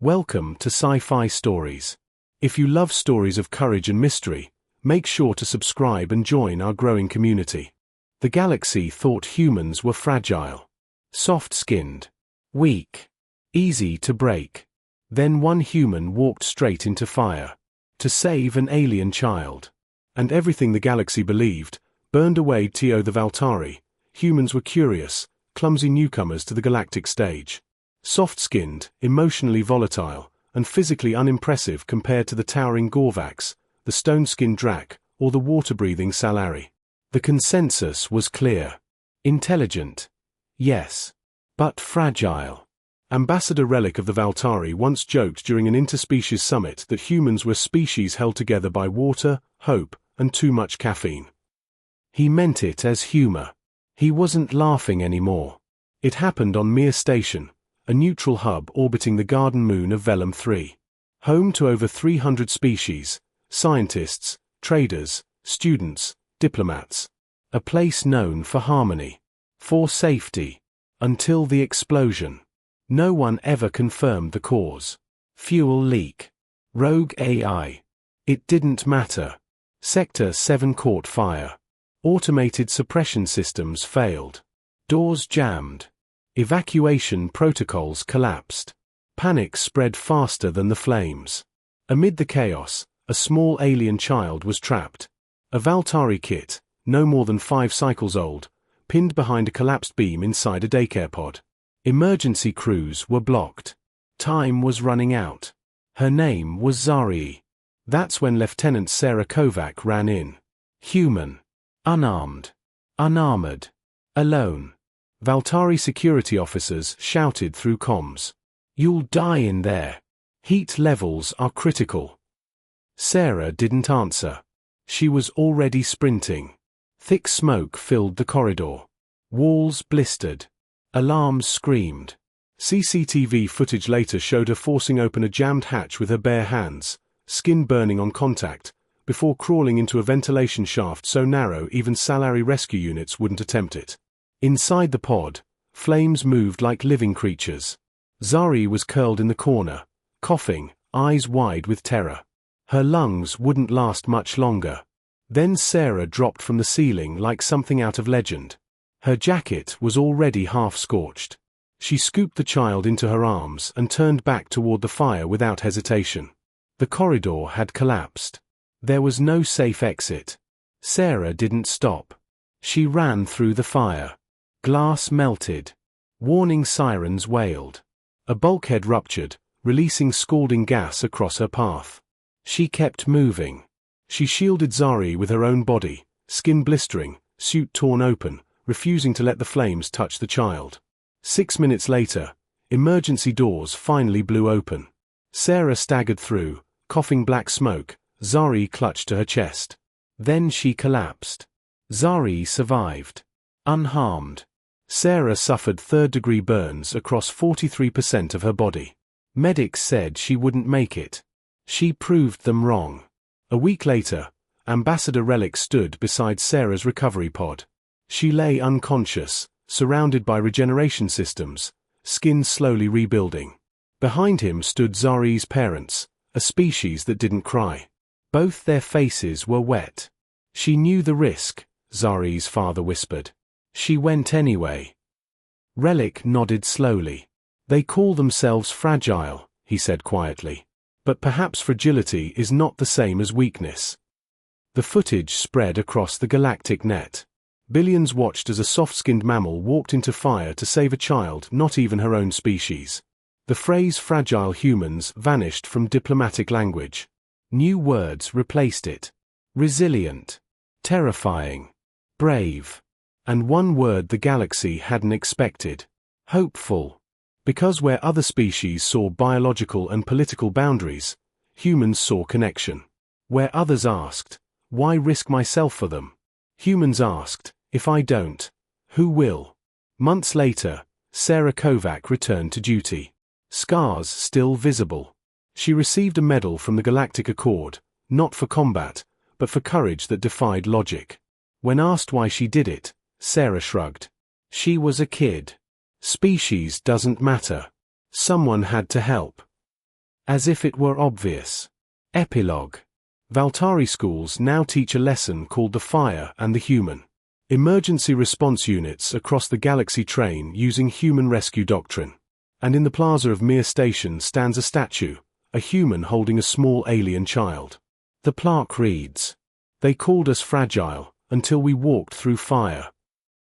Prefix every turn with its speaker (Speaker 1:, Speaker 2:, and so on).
Speaker 1: Welcome to Sci-Fi Stories. If you love stories of courage and mystery, make sure to subscribe and join our growing community. The galaxy thought humans were fragile, soft-skinned, weak, easy to break. Then one human walked straight into fire to save an alien child. And everything the galaxy believed burned away. To the Valtari, humans were curious, clumsy newcomers to the galactic stage. Soft-skinned, emotionally volatile, and physically unimpressive compared to the towering Gorvax, the stone-skinned Drak, or the water-breathing Salari. The consensus was clear. Intelligent, yes, but fragile. Ambassador Relic of the Valtari once joked during an interspecies summit that humans were species held together by water, hope, and too much caffeine. He meant it as humor. He wasn't laughing anymore. It happened on Mir Station, a neutral hub orbiting the garden moon of Velum 3. Home to over 300 species, scientists, traders, students, diplomats. A place known for harmony, for safety, until the explosion. No one ever confirmed the cause. Fuel leak. Rogue AI. It didn't matter. Sector 7 caught fire. Automated suppression systems failed. Doors jammed. Evacuation protocols collapsed. Panic spread faster than the flames. Amid the chaos, a small alien child was trapped. A Valtari kit, no more than 5 cycles old, pinned behind a collapsed beam inside a daycare pod. Emergency crews were blocked. Time was running out. Her name was Zarii. That's when Lieutenant Sarah Kovac ran in. Human. Unarmed. Unarmored. Alone. Valtari security officers shouted through comms. "You'll die in there. Heat levels are critical." Sarah didn't answer. She was already sprinting. Thick smoke filled the corridor. Walls blistered. Alarms screamed. CCTV footage later showed her forcing open a jammed hatch with her bare hands, skin burning on contact, before crawling into a ventilation shaft so narrow even Salari rescue units wouldn't attempt it. Inside the pod, flames moved like living creatures. Zarii was curled in the corner, coughing, eyes wide with terror. Her lungs wouldn't last much longer. Then Sarah dropped from the ceiling like something out of legend. Her jacket was already half-scorched. She scooped the child into her arms and turned back toward the fire without hesitation. The corridor had collapsed. There was no safe exit. Sarah didn't stop. She ran through the fire. Glass melted. Warning sirens wailed. A bulkhead ruptured, releasing scalding gas across her path. She kept moving. She shielded Zarii with her own body, skin blistering, suit torn open, refusing to let the flames touch the child. 6 minutes later, emergency doors finally blew open. Sarah staggered through, coughing black smoke. Zarii clutched to her chest. Then she collapsed. Zarii survived. Unharmed. Sarah suffered third-degree burns across 43% of her body. Medics said she wouldn't make it. She proved them wrong. A week later, Ambassador Relic stood beside Sarah's recovery pod. She lay unconscious, surrounded by regeneration systems, skin slowly rebuilding. Behind him stood Zarii's parents, a species that didn't cry. Both their faces were wet. "She knew the risk," Zarii's father whispered. "She went anyway." Relic nodded slowly. "They call themselves fragile," he said quietly. "But perhaps fragility is not the same as weakness." The footage spread across the galactic net. Billions watched as a soft-skinned mammal walked into fire to save a child not even her own species. The phrase fragile humans vanished from diplomatic language. New words replaced it. Resilient. Terrifying. Brave. And one word the galaxy hadn't expected. Hopeful. Because where other species saw biological and political boundaries, humans saw connection. Where others asked, "Why risk myself for them?" humans asked, "If I don't, who will?" Months later, Sarah Kovac returned to duty. Scars still visible. She received a medal from the Galactic Accord, not for combat, but for courage that defied logic. When asked why she did it, Sarah shrugged. She was a kid. Species doesn't matter. Someone had to help. As if it were obvious. Epilogue. Valtari schools now teach a lesson called the fire and the human. Emergency response units across the galaxy train using human rescue doctrine. And in the plaza of Mir Station stands a statue, a human holding a small alien child. The plaque reads, "They called us fragile, until we walked through fire."